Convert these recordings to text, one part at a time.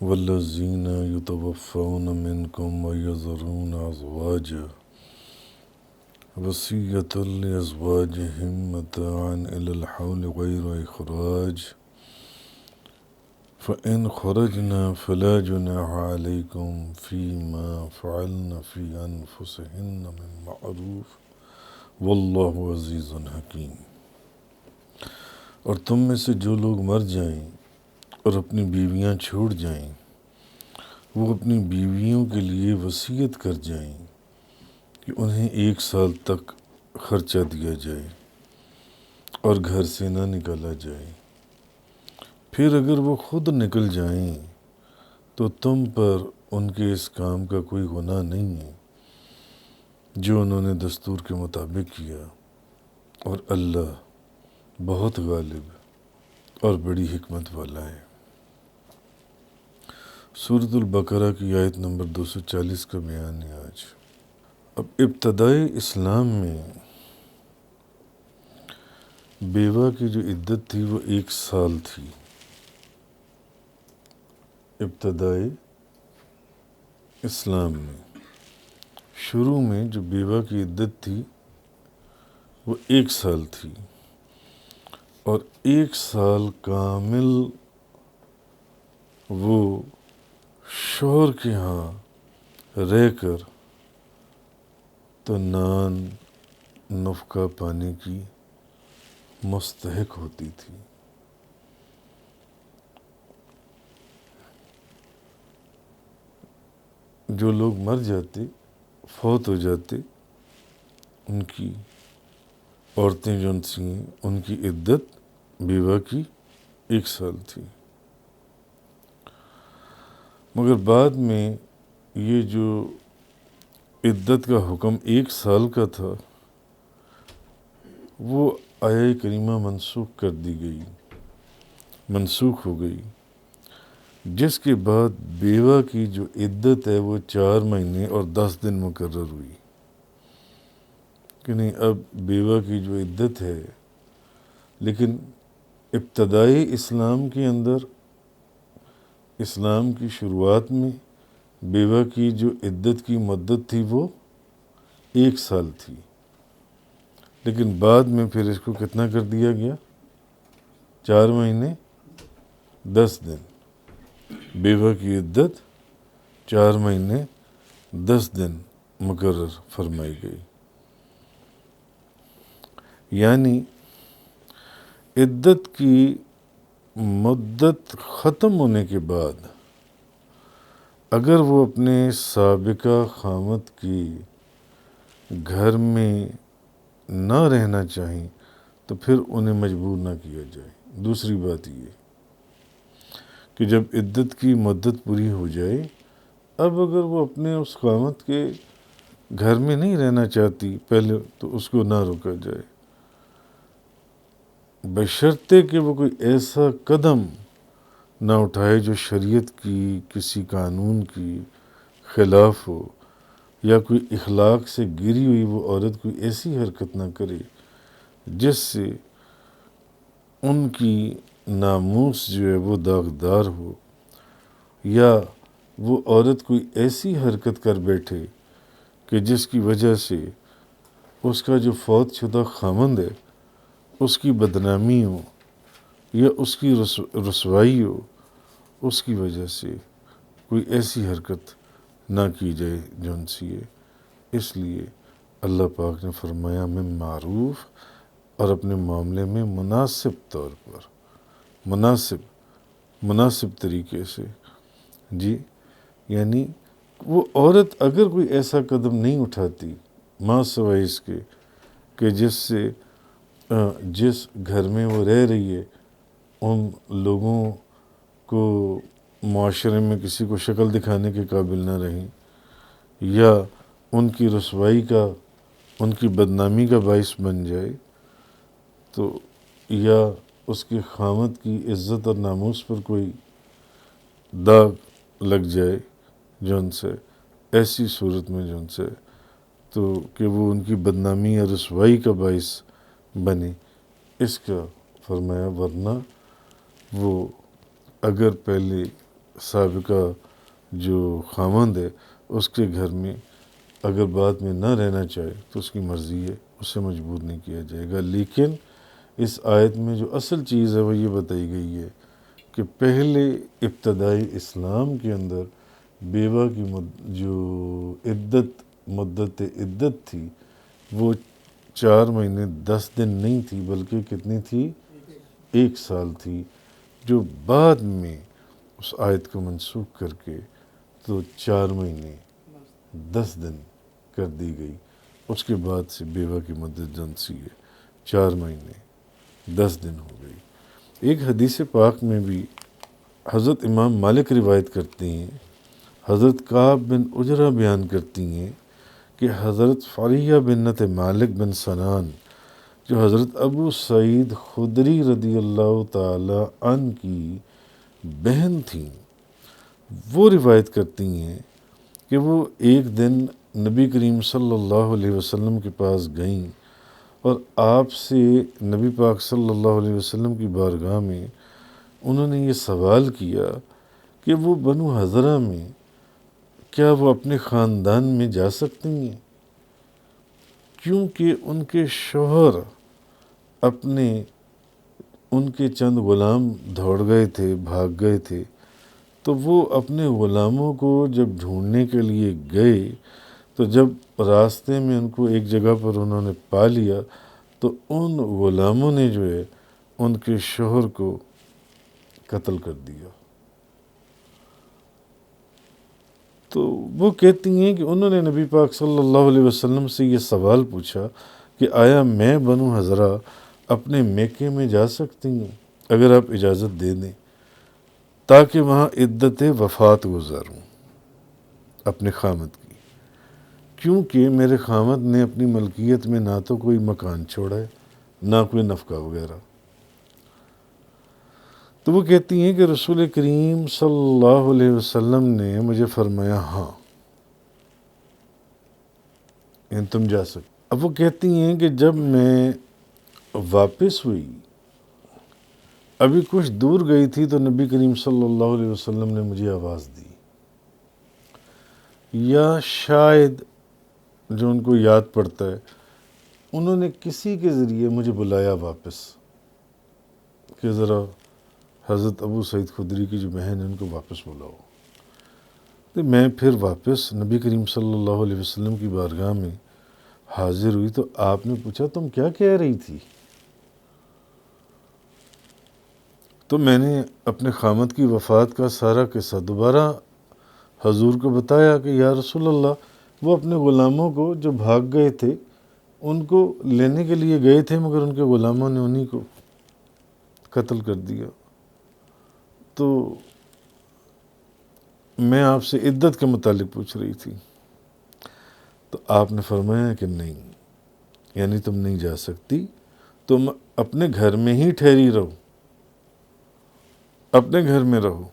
والذین یتوفون منکم ویذرون ازواجا وصیۃ لازواجہم متاعا الی الحول غیر اخراج فإن خرجنا فلا جناح علیکم فیما فعلن فی انفسہن من معروف واللہ عزیز حکیم۔ اور تم میں سے جو لوگ مر جائیں اور اپنی بیویاں چھوڑ جائیں وہ اپنی بیویوں کے لیے وصیت کر جائیں کہ انہیں 1 سال تک خرچہ دیا جائے اور گھر سے نہ نکالا جائے۔ پھر اگر وہ خود نکل جائیں تو تم پر ان کے اس کام کا کوئی گناہ نہیں ہے جو انہوں نے دستور کے مطابق کیا، اور اللہ بہت غالب اور بڑی حکمت والا ہے۔ سورۃ البقرہ کی آیت نمبر 240 کا بیان ہے آج۔ اب ابتدائے اسلام میں بیوہ کی جو عدت تھی وہ 1 سال تھی۔ ابتدائے اسلام میں شروع میں جو بیوہ کی عدت تھی وہ 1 سال تھی، اور 1 سال کامل وہ شوہر کے ہاں رہ کر طنان نفقہ پانے کی مستحق ہوتی تھی۔ جو لوگ مر جاتے، فوت ہو جاتے، ان کی عورتیں جو تھیں ان کی عدت بیوہ کی 1 سال تھی، مگر بعد میں یہ جو عدت کا حکم 1 سال کا تھا وہ آیہ کریمہ منسوخ کر دی گئی، منسوخ ہو گئی، جس کے بعد بیوہ کی جو عدت ہے وہ 4 مہینے اور 10 دن مقرر ہوئی کہ نہیں اب بیوہ کی جو عدت ہے، لیکن ابتدائی اسلام کے اندر، اسلام کی شروعات میں بیوہ کی جو عدت کی مدت تھی وہ 1 سال تھی، لیکن بعد میں پھر اس کو کتنا کر دیا گیا؟ 4 مہینے 10 دن۔ بیوہ کی عدت 4 مہینے 10 دن مقرر فرمائی گئی، یعنی عدت کی مدت ختم ہونے کے بعد اگر وہ اپنے سابقہ خامت کی گھر میں نہ رہنا چاہیں تو پھر انہیں مجبور نہ کیا جائے۔ دوسری بات یہ کہ جب عدت کی مدت پوری ہو جائے، اب اگر وہ اپنے اس خامت کے گھر میں نہیں رہنا چاہتی پہلے تو اس کو نہ روکا جائے، بشرطے کہ وہ کوئی ایسا قدم نہ اٹھائے جو شریعت کی کسی قانون کی خلاف ہو، یا کوئی اخلاق سے گری ہوئی وہ عورت کوئی ایسی حرکت نہ کرے جس سے ان کی ناموس جو ہے وہ داغدار ہو، یا وہ عورت کوئی ایسی حرکت کر بیٹھے کہ جس کی وجہ سے اس کا جو فوت شدہ خامند ہے اس کی بدنامی ہو یا اس کی رسوائی ہو، اس کی وجہ سے کوئی ایسی حرکت نہ کی جائے جو ان سے ہے۔ اس لیے اللہ پاک نے فرمایا میں معروف، اور اپنے معاملے میں مناسب طور پر، مناسب طریقے سے، جی، یعنی وہ عورت اگر کوئی ایسا قدم نہیں اٹھاتی ماں سوائے اس کے کہ جس سے جس گھر میں وہ رہ رہی ہے ان لوگوں کو معاشرے میں کسی کو شکل دکھانے کے قابل نہ رہیں، یا ان کی رسوائی کا، ان کی بدنامی کا باعث بن جائے، تو یا اس کے خامد کی عزت اور ناموس پر کوئی داغ لگ جائے جو ان سے، ایسی صورت میں جو ان سے تو کہ وہ ان کی بدنامی یا رسوائی کا باعث بنے، اس کا فرمایا ورنہ وہ اگر پہلے سابقہ جو خاوند ہے اس کے گھر میں اگر بعد میں نہ رہنا چاہے تو اس کی مرضی ہے، اسے مجبور نہیں کیا جائے گا۔ لیکن اس آیت میں جو اصل چیز ہے وہ یہ بتائی گئی ہے کہ پہلے ابتدائی اسلام کے اندر بیوہ کی جو مدت عدت تھی وہ 4 مہینے 10 دن نہیں تھی، بلکہ کتنی تھی؟ 1 سال تھی، جو بعد میں اس آیت کو منسوخ کر کے تو 4 مہینے 10 دن کر دی گئی۔ اس کے بعد سے بیوہ کی مدت جن سی ہے 4 مہینے 10 دن ہو گئی۔ ایک حدیث پاک میں بھی حضرت امام مالک روایت کرتے ہیں، حضرت کعب بن عجرہ بیان کرتی ہیں کہ حضرت فاریہ بنت مالک بن سنان جو حضرت ابو سعید خدری رضی اللہ تعالی عنہ کی بہن تھیں، وہ روایت کرتی ہیں کہ وہ ایک دن نبی کریم صلی اللہ علیہ وسلم کے پاس گئیں اور آپ سے نبی پاک صلی اللہ علیہ وسلم کی بارگاہ میں انہوں نے یہ سوال کیا کہ وہ بنو حضرہ میں کیا وہ اپنے خاندان میں جا سکتی ہیں، کیونکہ ان کے شوہر ان کے چند غلام دوڑ گئے تھے، بھاگ گئے تھے، تو وہ اپنے غلاموں کو جب ڈھونڈنے کے لیے گئے تو جب راستے میں ان کو ایک جگہ پر انہوں نے پا لیا تو ان غلاموں نے جو ہے ان کے شوہر کو قتل کر دیا۔ تو وہ کہتی ہیں کہ انہوں نے نبی پاک صلی اللہ علیہ وسلم سے یہ سوال پوچھا کہ آیا میں بنو حضرہ اپنے میکے میں جا سکتی ہوں اگر آپ اجازت دے دیں، تاکہ وہاں عدت وفات گزاروں اپنے خامد کی، کیونکہ میرے خامد نے اپنی ملکیت میں نہ تو کوئی مکان چھوڑا ہے نہ کوئی نفقہ وغیرہ۔ تو وہ کہتی ہیں کہ رسول کریم صلی اللہ علیہ وسلم نے مجھے فرمایا ہاں تم جا سکتے۔ اب وہ کہتی ہیں کہ جب میں واپس ہوئی، ابھی کچھ دور گئی تھی تو نبی کریم صلی اللہ علیہ وسلم نے مجھے آواز دی، یا شاید جو ان کو یاد پڑتا ہے انہوں نے کسی کے ذریعے مجھے بلایا واپس کہ ذرا حضرت ابو سعید خدری کی جو بہن ہے ان کو واپس بلاؤ۔ تو میں پھر واپس نبی کریم صلی اللہ علیہ وسلم کی بارگاہ میں حاضر ہوئی تو آپ نے پوچھا تم کیا کہہ رہی تھی؟ تو میں نے اپنے خامد کی وفات کا سارا قصہ دوبارہ حضور کو بتایا کہ یا رسول اللہ وہ اپنے غلاموں کو جو بھاگ گئے تھے ان کو لینے کے لیے گئے تھے، مگر ان کے غلاموں نے انہی کو قتل کر دیا۔ تو میں آپ سے عدت کے متعلق پوچھ رہی تھی۔ تو آپ نے فرمایا کہ نہیں، یعنی تم نہیں جا سکتی، تم اپنے گھر میں ہی ٹھہری رہو، اپنے گھر میں رہو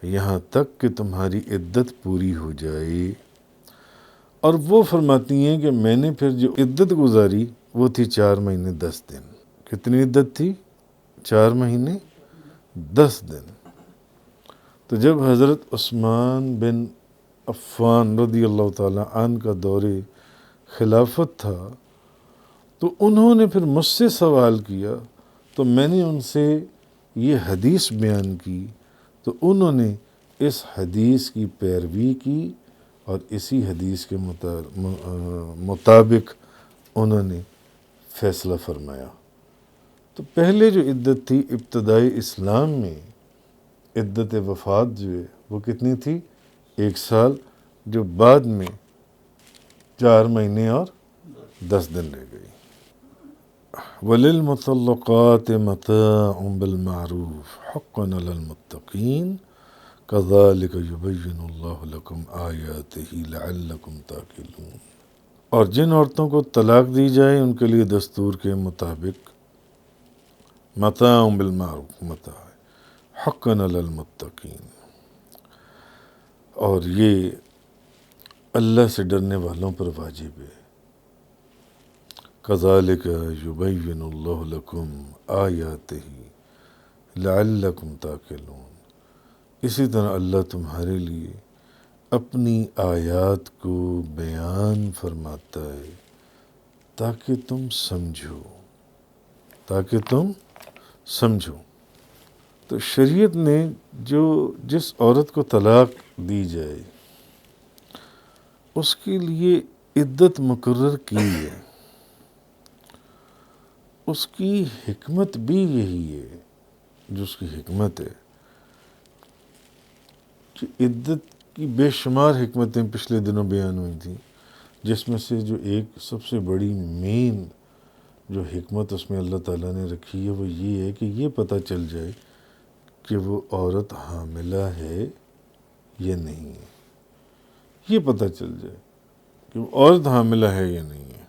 یہاں تک کہ تمہاری عدت پوری ہو جائے۔ اور وہ فرماتی ہیں کہ میں نے پھر جو عدت گزاری وہ تھی 4 مہینے 10 دن۔ کتنی عدت تھی؟ 4 مہینے 10 دن۔ تو جب حضرت عثمان بن عفان رضی اللہ تعالیٰ عنہ کا دور خلافت تھا تو انہوں نے پھر مجھ سے سوال کیا تو میں نے ان سے یہ حدیث بیان کی تو انہوں نے اس حدیث کی پیروی کی اور اسی حدیث کے مطابق انہوں نے فیصلہ فرمایا۔ تو پہلے جو عدت تھی ابتدائی اسلام میں، عدت وفات جو ہے وہ کتنی تھی؟ 1 سال، جو بعد میں 4 مہینے اور 10 دن رہ گئی۔ وَلِلْمُطَلَّقَاتِ مَتَاعٌ بِالْمَعْرُوفِ حَقًّا عَلَى الْمُتَّقِينَ كَذَلِكَ يُبَيِّنُ اللَّهُ لَكُمْ آيَاتِهِ لَعَلَّكُمْ تَعْقِلُونَ۔ اور جن عورتوں کو طلاق دی جائے ان کے لیے دستور کے مطابق متاع بالمعروف، متاع حقاً علی المتقین، اور یہ اللہ سے ڈرنے والوں پر واجب ہے۔ کذالک یبین اللہ لکم آیاتہ لعلکم تعقلون۔ اسی طرح اللہ تمہارے لیے اپنی آیات کو بیان فرماتا ہے تاکہ تم سمجھو۔ تو شریعت نے جس عورت کو طلاق دی جائے اس کے لیے عدت مقرر کی ہے، اس کی حکمت بھی یہی ہے، جو اس کی حکمت ہے کہ عدت کی بے شمار حکمتیں پچھلے دنوں بیان ہوئی تھیں، جس میں سے جو ایک سب سے بڑی مین جو حکمت اس میں اللہ تعالیٰ نے رکھی ہے وہ یہ ہے کہ یہ پتہ چل جائے کہ وہ عورت حاملہ ہے یا نہیں ہے، یہ پتہ چل جائے کہ وہ عورت حاملہ ہے یا نہیں ہے۔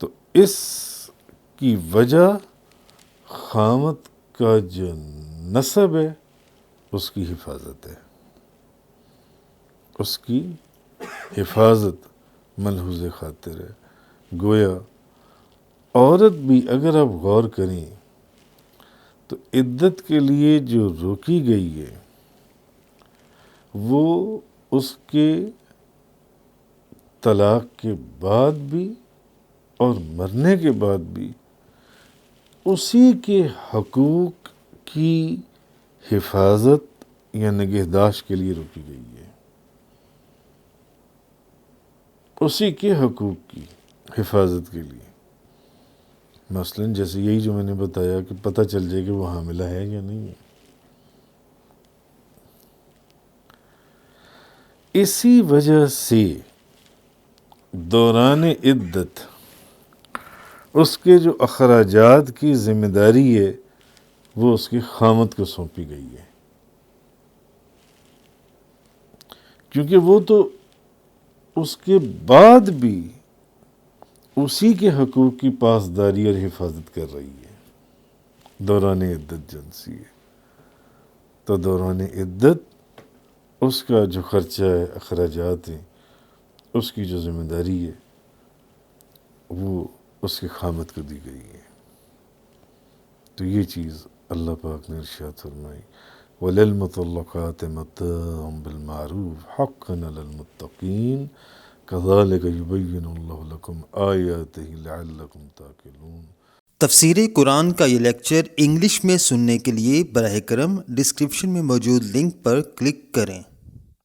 تو اس کی وجہ خامت کا جو نسب ہے اس کی حفاظت ہے، اس کی حفاظت ملحوظ خاطر ہے۔ گویا عورت بھی اگر آپ غور کریں تو عدت کے لیے جو روکی گئی ہے وہ اس کے طلاق کے بعد بھی اور مرنے کے بعد بھی اسی کے حقوق کی حفاظت یا نگہداشت کے لیے روکی گئی ہے، اسی کے حقوق کی حفاظت کے لیے۔ مثلاً جیسے یہی جو میں نے بتایا کہ پتہ چل جائے کہ وہ حاملہ ہے یا نہیں ہے۔ اسی وجہ سے دوران عدت اس کے جو اخراجات کی ذمہ داری ہے وہ اس کی خامد کو سونپی گئی ہے، کیونکہ وہ تو اس کے بعد بھی اسی کے حقوق کی پاسداری اور حفاظت کر رہی ہے دوران عدت جنسی ہے۔ تو دوران عدت اس کا جو خرچہ ہے، اخراجات ہیں، اس کی جو ذمہ داری ہے وہ اس کی خامد کو دی گئی ہے۔ تو یہ چیز اللہ پاک نے ارشاد فرمائی، وَلِلْمُطَلَّقَاتِ مَتَاعٌ بِالْمَعْرُوفِ حَقًّا عَلَى الْمُتَّقِينَ كَذَلِكَ يُبَيِّنُ اللَّهُ لَكُمْ آيَاتِهِ لَعَلَّكُمْ تَعْقِلُونَ۔ تفسیر قرآن کا یہ لیکچر انگلش میں سننے کے لیے براہ کرم ڈسکرپشن میں موجود لنک پر کلک کریں۔